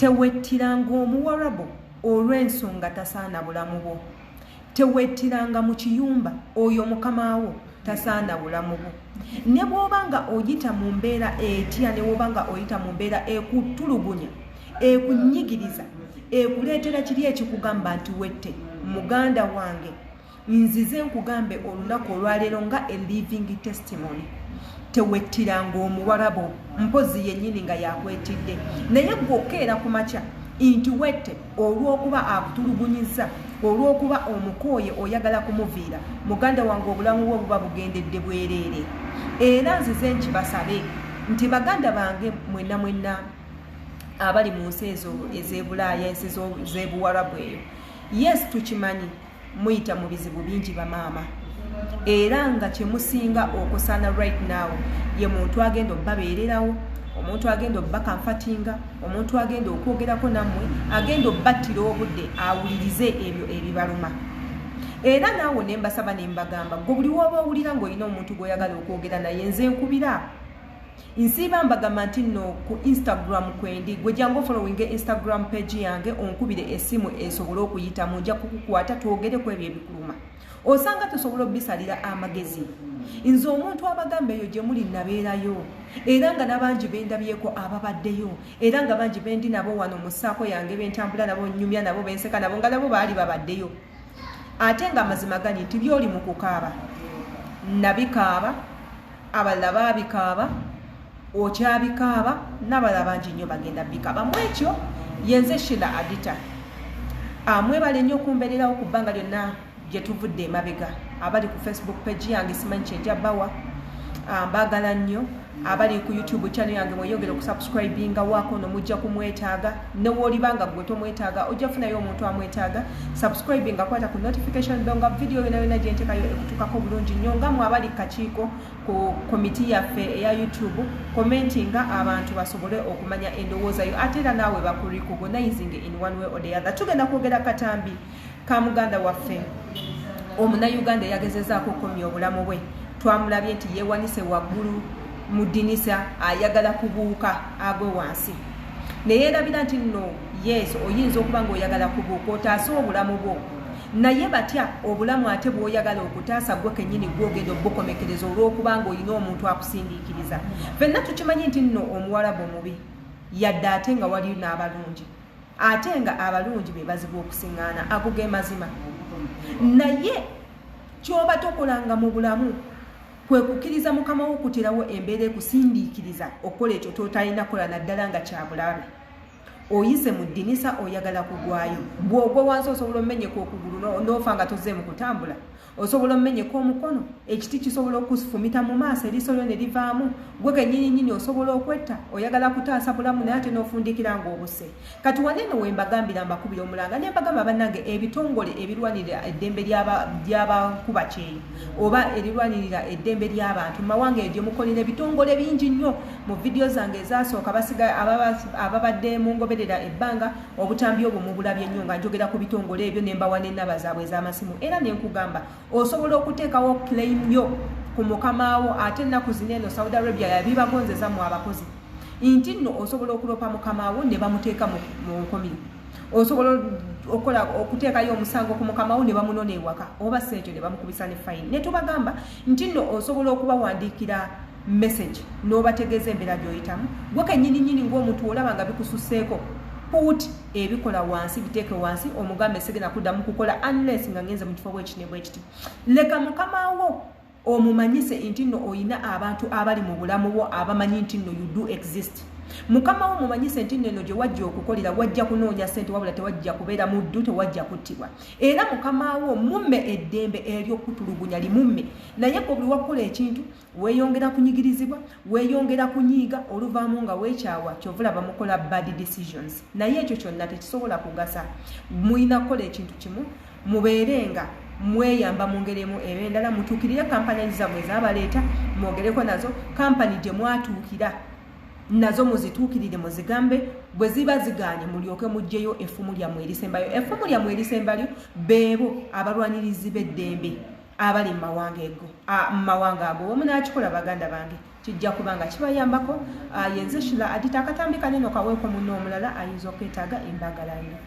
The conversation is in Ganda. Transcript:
tewettiranga omuwarabu olw'ensonga tasaana bulamu bwo. Tewettiranga mu kiyumba oyo mukamaawo tasaana bulamu bwo. Ne bw'obanga oyita mu mbeera etya, ne bw'obanga oyita mu mbeera ekutulugunya, ekunyigiriza, ekuleetera kiri ekikugamba nti wette, muganda wange, nzize nkugambe olunaku olwaleero nga a living testimony. Tewettiranga omuwarabu mpozi yennyini nga yakwetidde, naye gwokeera ku makya nti wette olw'okuba akutulugunyiza, olw'okuba omukooye oyagala kumuviira, muganda wange obulamu bwo buba bugendedde bwereere. Era nzize nkibasabe nti baganda bange mwenna mwenna abali mu nsi ezo ez'ebulaaya, ensi z'ebuwarabu eyo, yes tukimanyi muyita mu bizibu bingi bamaama, era nga kyemusinga okusaana right now ye muntu agenda obbabeererawo, omuntu agenda obbakamfatinga, omuntu agenda okwogerako nammwe, agenda obbattira obudde awulirize ebyo ebibaluma. Era naawe ne mbasaba ne mbagamba, gwe buli w'oba owulira ng'olina omuntu gw'oyagala okwogera naye, nze nkubira nsiiba mbagamba nti nno ku Instagram kwendi, gwe jangu following Instagram page yange, onkubire essimu esobole okuyitamu, nja kukukwata twogere ku ebyo ebikuluma. Osanga tusobola obisalira amagezi. Nze omuntu abagamba eyo gye muli nabeerayo, era nga n'abangi bendabyeko ababaddeyo, era nga bangi bendi nabo wano mu ssaako yange, bentambula nabo, nnyumya nabo, benseka nabo, nga nabo baali babaddeyo. Ate nga amazima gani nti byoli mu kukaaba, nabikaaba, abalala baabikaaba, okyabikaaba, n'abalala bangi nnyo bagenda bikaaba. Mu ekyo yenze Sheila Adita amwebale nnyo okumbeererawo ku bbanga lyonna gye tuvudde emabega. Abali ku Facebook page yange simanyi kyentya bawa, mbaagala nnyo. Abali ku YouTube channel yange mweyongere okusubscribinga waako nomujja kumwetaaga, ne woolibanga gwe tomwetaaga ojja kufunayo omuntu amwetaaga. Subscribinga kwata ku notification bell nga video yonna yonna gye nteekayo ekutukako bulungi nnyo. Nga mwe abali kakiiko ku komiti yaffe eya YouTube, commentinga abantu basobole okumanya endowooza yo, ate era naawe bakurecognizing in one way or the other. Tugenda kwogera katambi ka muganda waffe omunayuganda eyagezezaako okukomya obulamu bwe. Twamulabye nti yeewanise waggulu mu ddinisa ayagala kubuuka agwe wansi, naye erabira nti nno yes oyinza okuba ng'oyagala kubuuka otaase obulamu bwo, naye batya obulamu ate bw'oyagala okutaasa gwe kennyini gw'ogenda obukomekereza olw'okuba ng'olina omuntu akusindiikiriza. Ffenna tukimanyi nti nno omuwarabu mubi, yadde ate nga wali n'abalungi, ate nga abalungi be bazibu okusiŋŋaana, ago ge mazima. Naye ky'oba tokolanga mu bulamu kwe kukkiriza mukama wo okuterawo embeera ekusindiikiriza okukola ekyo totalina kola naddala nga kyabulabe. Oyise mu ddinisa oyagala kugwayo, bw'ogwa wansi osobola omenyeka okugulu n'ofa nga tozze mu kutambula, osobola omenyeka omukono, ekiti kisobola okufumita mu maaso eriiso lyo ne livaamu, gwe kennyini nnyini osobola okwetta, oyagala kutaasa bulamu naye ate n'ofundikira ng'obuse. Kati waneno we mbagambira mbakubira omulanga ne mbagamba bannange ebitongole ebirwanirira eddembe ly'abakuba kyeyo oba erirwanirira eddembe ly'abantu mu mawanga eyo gye mukolera ebitongole bingi nnyo. Mu vidiyo zange ezasooka ababadde mu ngoberera ebbanga obutambi obwo mubulabye nnyo nga njogera ku bitongole ebyo ne mbawa n'ennaba zaabwe ez'amasimu, era ne nkugamba osobola okuteekawo claim yo ku mukamaawo. Ate ennaku zino eno Saudi Arabia yabibagonzeza mu abakozi nti nno osobola okulopa mukamaawo ne bamuteeka mu nkomiro, osobola okuteekayo omusango ku mukamaawo ne bamunona ewaka oba ssente ne bamukubisa ne fayini. Ne tubagamba nti nno osobola okubawandiikira message n'obategeeza embeera gy'oyitamu, gwe kennyini nnyini ng'omuntu olaba nga bikususseeko put ebikola wansi biteeke wansi, omugambe sigenda kuddamu kukola unless nga ngenze mu kifo bwekiti ne bwekiti. Leka mukamaawo omumanyise nti nno oyina abantu abali mu bulamu bwo abamanyi nti nno you do exist. Mukama wo mumanyise nti nno gye wajja okukolera wajja kunoonya ssente wabula tewajja kubeera muddu, tewajja kuttibwa. Era mukama wo mumme eddembe ery'okutulugunya limumme, naye ko buli wakola ekintu weeyongera kunyigirizibwa, weeyongera kunyiiga, oluvaamu nga weekyawa kyovula bamukola bad decisions. Naye ekyo kyonna tekisobola kugasa. Muyina kukola ekintu kimu, mubeerenga mweyamba mu ngeri emu eba endala, mutuukirire kampani zammwe ezabaleeta, mwogereko nazo, kampani gye mwatuukira nazo muzituukirire muzigambe, bwe ziba zigaanye mulyoke mujjeyo effumu lyammwe erisembayo. Effumu lyammwe erisembayo beebo abalwanirizi b'eddembe abali mu mawanga ago. Omu n'akikola baganda bange, kijja kubanga kibayambako. Yenze Shila Adita akatambi kanene kaweeko munno omulala ayinza okwetaaga embagalano.